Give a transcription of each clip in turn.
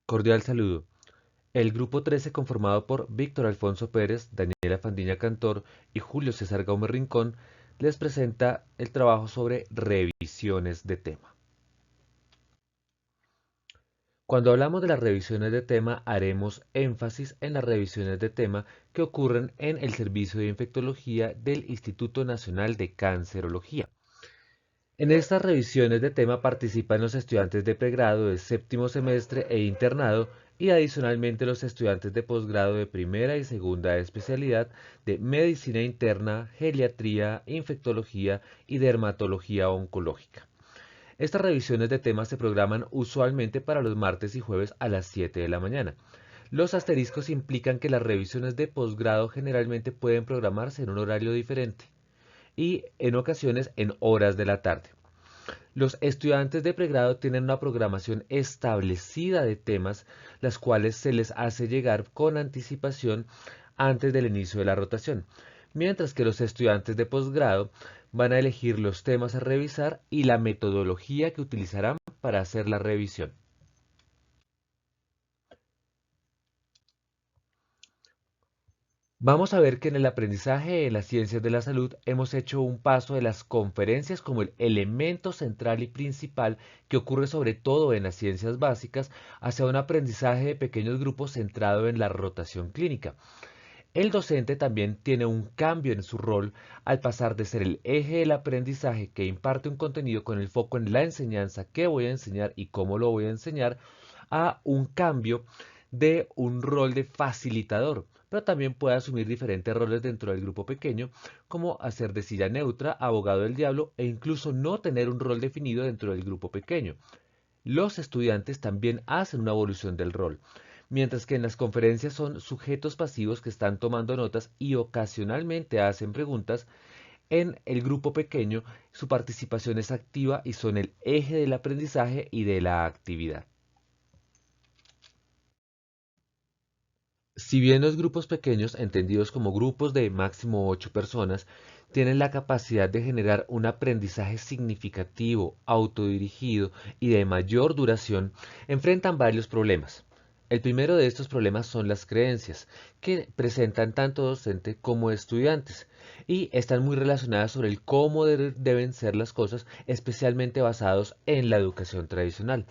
Cordial saludo. El grupo 13, conformado por Víctor Alfonso Pérez, Daniela Fandiña Cantor y Julio César Gómez Rincón, les presenta el trabajo sobre revisiones de tema. Cuando hablamos de las revisiones de tema, haremos énfasis en las revisiones de tema que ocurren en el Servicio de Infectología del Instituto Nacional de Cancerología. En estas revisiones de tema participan los estudiantes de pregrado de séptimo semestre e internado y adicionalmente los estudiantes de posgrado de primera y segunda especialidad de medicina interna, geriatría, infectología y dermatología oncológica. Estas revisiones de temas se programan usualmente para los martes y jueves a las 7 de la mañana. Los asteriscos implican que las revisiones de posgrado generalmente pueden programarse en un horario diferente y en ocasiones en horas de la tarde. Los estudiantes de pregrado tienen una programación establecida de temas, las cuales se les hace llegar con anticipación antes del inicio de la rotación, mientras que los estudiantes de posgrado van a elegir los temas a revisar y la metodología que utilizarán para hacer la revisión. Vamos a ver que en el aprendizaje de las ciencias de la salud hemos hecho un paso de las conferencias como el elemento central y principal que ocurre sobre todo en las ciencias básicas hacia un aprendizaje de pequeños grupos centrado en la rotación clínica. El docente también tiene un cambio en su rol al pasar de ser el eje del aprendizaje que imparte un contenido con el foco en la enseñanza, qué voy a enseñar y cómo lo voy a enseñar, a un cambio de un rol de facilitador, pero también puede asumir diferentes roles dentro del grupo pequeño, como hacer de silla neutra, abogado del diablo e incluso no tener un rol definido dentro del grupo pequeño. Los estudiantes también hacen una evolución del rol, mientras que en las conferencias son sujetos pasivos que están tomando notas y ocasionalmente hacen preguntas. En el grupo pequeño su participación es activa y son el eje del aprendizaje y de la actividad. Si bien los grupos pequeños, entendidos como grupos de máximo 8 personas, tienen la capacidad de generar un aprendizaje significativo, autodirigido y de mayor duración, enfrentan varios problemas. El primero de estos problemas son las creencias, que presentan tanto docente como estudiantes, y están muy relacionadas sobre el cómo deben ser las cosas, especialmente basados en la educación tradicional.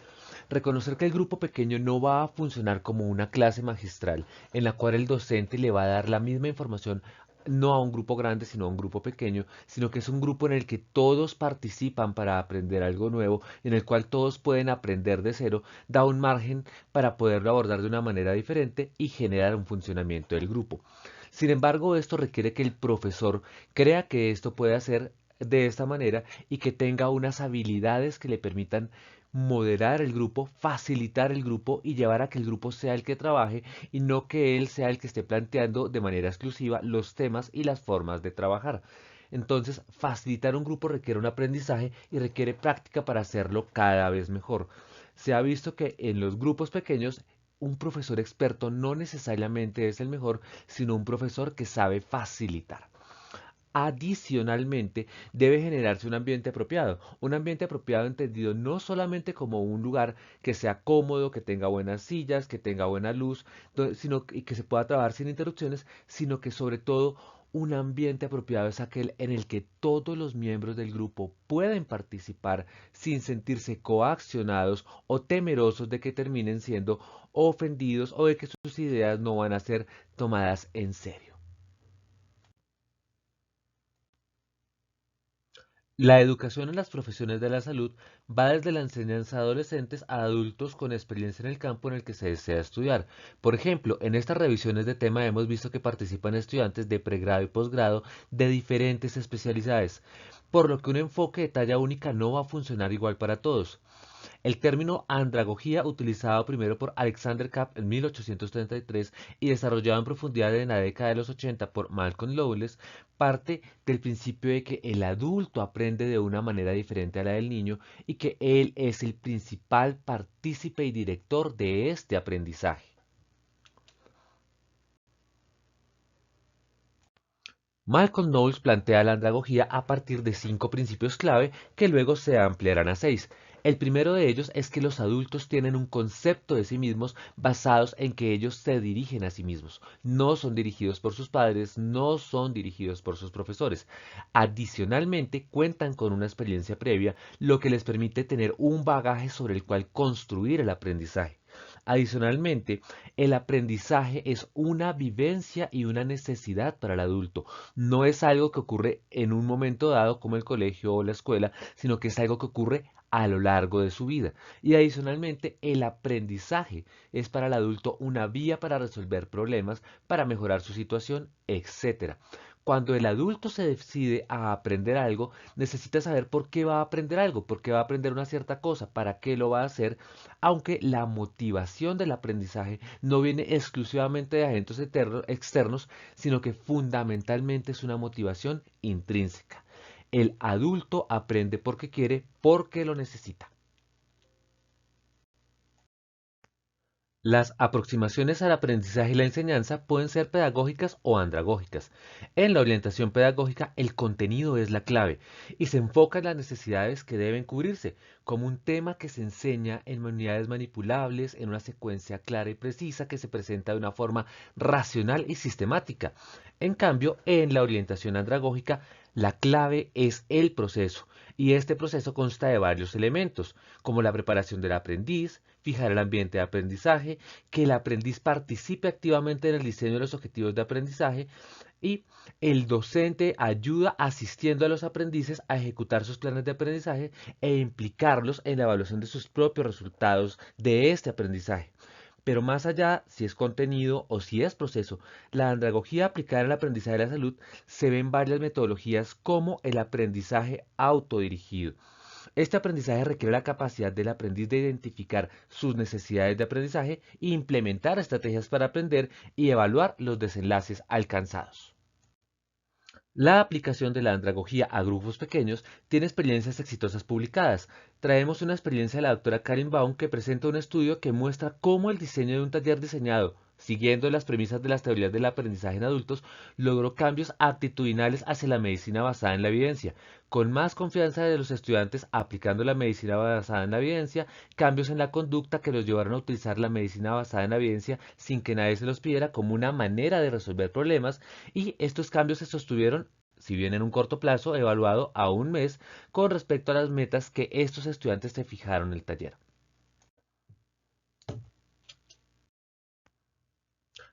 Reconocer que el grupo pequeño no va a funcionar como una clase magistral en la cual el docente le va a dar la misma información no a un grupo grande, sino a un grupo pequeño, sino que es un grupo en el que todos participan para aprender algo nuevo, en el cual todos pueden aprender de cero, da un margen para poderlo abordar de una manera diferente y generar un funcionamiento del grupo. Sin embargo, esto requiere que el profesor crea que esto puede hacer de esta manera y que tenga unas habilidades que le permitan moderar el grupo, facilitar el grupo y llevar a que el grupo sea el que trabaje y no que él sea el que esté planteando de manera exclusiva los temas y las formas de trabajar. Entonces, facilitar un grupo requiere un aprendizaje y requiere práctica para hacerlo cada vez mejor. Se ha visto que en los grupos pequeños un profesor experto no necesariamente es el mejor, sino un profesor que sabe facilitar. Adicionalmente, debe generarse un ambiente apropiado entendido no solamente como un lugar que sea cómodo, que tenga buenas sillas, que tenga buena luz, y que se pueda trabajar sin interrupciones, sino que sobre todo un ambiente apropiado es aquel en el que todos los miembros del grupo pueden participar sin sentirse coaccionados o temerosos de que terminen siendo ofendidos o de que sus ideas no van a ser tomadas en serio. La educación en las profesiones de la salud va desde la enseñanza a adolescentes a adultos con experiencia en el campo en el que se desea estudiar. Por ejemplo, en estas revisiones de tema hemos visto que participan estudiantes de pregrado y posgrado de diferentes especialidades, por lo que un enfoque de talla única no va a funcionar igual para todos. El término andragogía, utilizado primero por Alexander Kapp en 1833 y desarrollado en profundidad en la década de los 80 por Malcolm Lowles, parte del principio de que el adulto aprende de una manera diferente a la del niño y que él es el principal partícipe y director de este aprendizaje. Malcolm Knowles plantea la andragogía a partir de 5 principios clave que luego se ampliarán a 6. El primero de ellos es que los adultos tienen un concepto de sí mismos basados en que ellos se dirigen a sí mismos. No son dirigidos por sus padres, no son dirigidos por sus profesores. Adicionalmente, cuentan con una experiencia previa, lo que les permite tener un bagaje sobre el cual construir el aprendizaje. Adicionalmente, el aprendizaje es una vivencia y una necesidad para el adulto. No es algo que ocurre en un momento dado como el colegio o la escuela, sino que es algo que ocurre a lo largo de su vida. Y adicionalmente, el aprendizaje es para el adulto una vía para resolver problemas, para mejorar su situación, etcétera. Cuando el adulto se decide a aprender algo, necesita saber por qué va a aprender algo, por qué va a aprender una cierta cosa, para qué lo va a hacer, aunque la motivación del aprendizaje no viene exclusivamente de agentes externos, sino que fundamentalmente es una motivación intrínseca. El adulto aprende porque quiere, porque lo necesita. Las aproximaciones al aprendizaje y la enseñanza pueden ser pedagógicas o andragógicas. En la orientación pedagógica, el contenido es la clave y se enfoca en las necesidades que deben cubrirse, como un tema que se enseña en unidades manipulables, en una secuencia clara y precisa que se presenta de una forma racional y sistemática. En cambio, en la orientación andragógica, la clave es el proceso, y este proceso consta de varios elementos, como la preparación del aprendiz, fijar el ambiente de aprendizaje, que el aprendiz participe activamente en el diseño de los objetivos de aprendizaje y el docente ayuda asistiendo a los aprendices a ejecutar sus planes de aprendizaje e implicarlos en la evaluación de sus propios resultados de este aprendizaje. Pero más allá, si es contenido o si es proceso, la andragogía aplicada en el aprendizaje de la salud se ve en varias metodologías como el aprendizaje autodirigido. Este aprendizaje requiere la capacidad del aprendiz de identificar sus necesidades de aprendizaje e implementar estrategias para aprender y evaluar los desenlaces alcanzados. La aplicación de la andragogía a grupos pequeños tiene experiencias exitosas publicadas. Traemos una experiencia de la doctora Karin Baum que presenta un estudio que muestra cómo el diseño de un taller diseñado, siguiendo las premisas de las teorías del aprendizaje en adultos, logró cambios actitudinales hacia la medicina basada en la evidencia, con más confianza de los estudiantes aplicando la medicina basada en la evidencia, cambios en la conducta que los llevaron a utilizar la medicina basada en la evidencia sin que nadie se los pidiera como una manera de resolver problemas, y estos cambios se sostuvieron, si bien en un corto plazo, evaluado a un mes, con respecto a las metas que estos estudiantes se fijaron en el taller.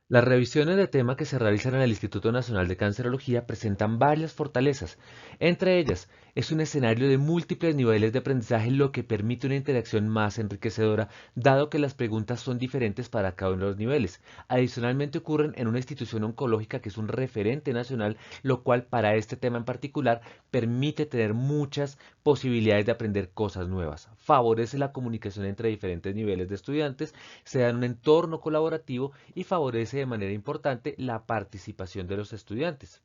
Las revisiones de tema que se realizan en el Instituto Nacional de Cancerología presentan varias fortalezas. Entre ellas, es un escenario de múltiples niveles de aprendizaje, lo que permite una interacción más enriquecedora, dado que las preguntas son diferentes para cada uno de los niveles. Adicionalmente, ocurren en una institución oncológica que es un referente nacional, lo cual para este tema en particular permite tener muchas posibilidades de aprender cosas nuevas. Favorece la comunicación entre diferentes niveles de estudiantes, se da en un entorno colaborativo y favorece de manera importante la participación de los estudiantes.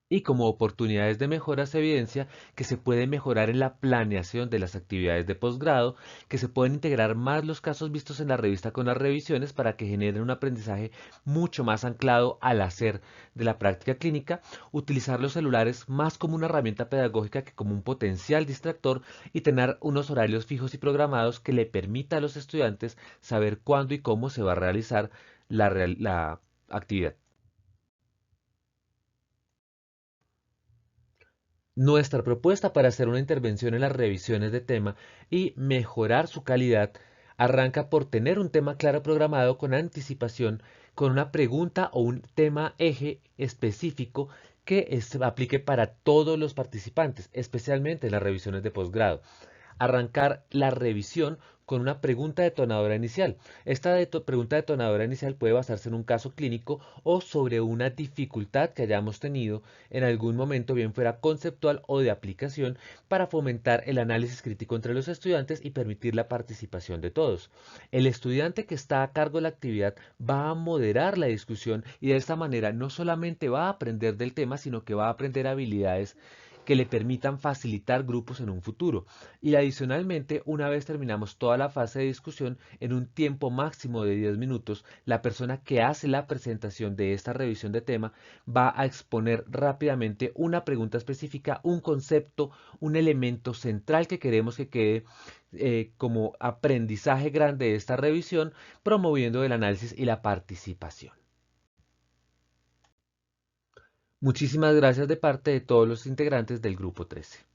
Y como oportunidades de mejora se evidencia que se puede mejorar en la planeación de las actividades de posgrado, que se pueden integrar más los casos vistos en la revista con las revisiones para que generen un aprendizaje mucho más anclado al hacer de la práctica clínica, utilizar los celulares más como una herramienta pedagógica que como un potencial distractor y tener unos horarios fijos y programados que le permita a los estudiantes saber cuándo y cómo se va a realizar la actividad. Nuestra propuesta para hacer una intervención en las revisiones de tema y mejorar su calidad arranca por tener un tema claro programado con anticipación, con una pregunta o un tema eje específico que aplique para todos los participantes, especialmente en las revisiones de posgrado. Arrancar la revisión con una pregunta detonadora inicial. Esta pregunta detonadora inicial puede basarse en un caso clínico o sobre una dificultad que hayamos tenido en algún momento, bien fuera conceptual o de aplicación, para fomentar el análisis crítico entre los estudiantes y permitir la participación de todos. El estudiante que está a cargo de la actividad va a moderar la discusión y de esta manera no solamente va a aprender del tema, sino que va a aprender habilidades que le permitan facilitar grupos en un futuro. Y adicionalmente, una vez terminamos toda la fase de discusión, en un tiempo máximo de 10 minutos, la persona que hace la presentación de esta revisión de tema va a exponer rápidamente una pregunta específica, un concepto, un elemento central que queremos que quede como aprendizaje grande de esta revisión, promoviendo el análisis y la participación. Muchísimas gracias de parte de todos los integrantes del Grupo 13.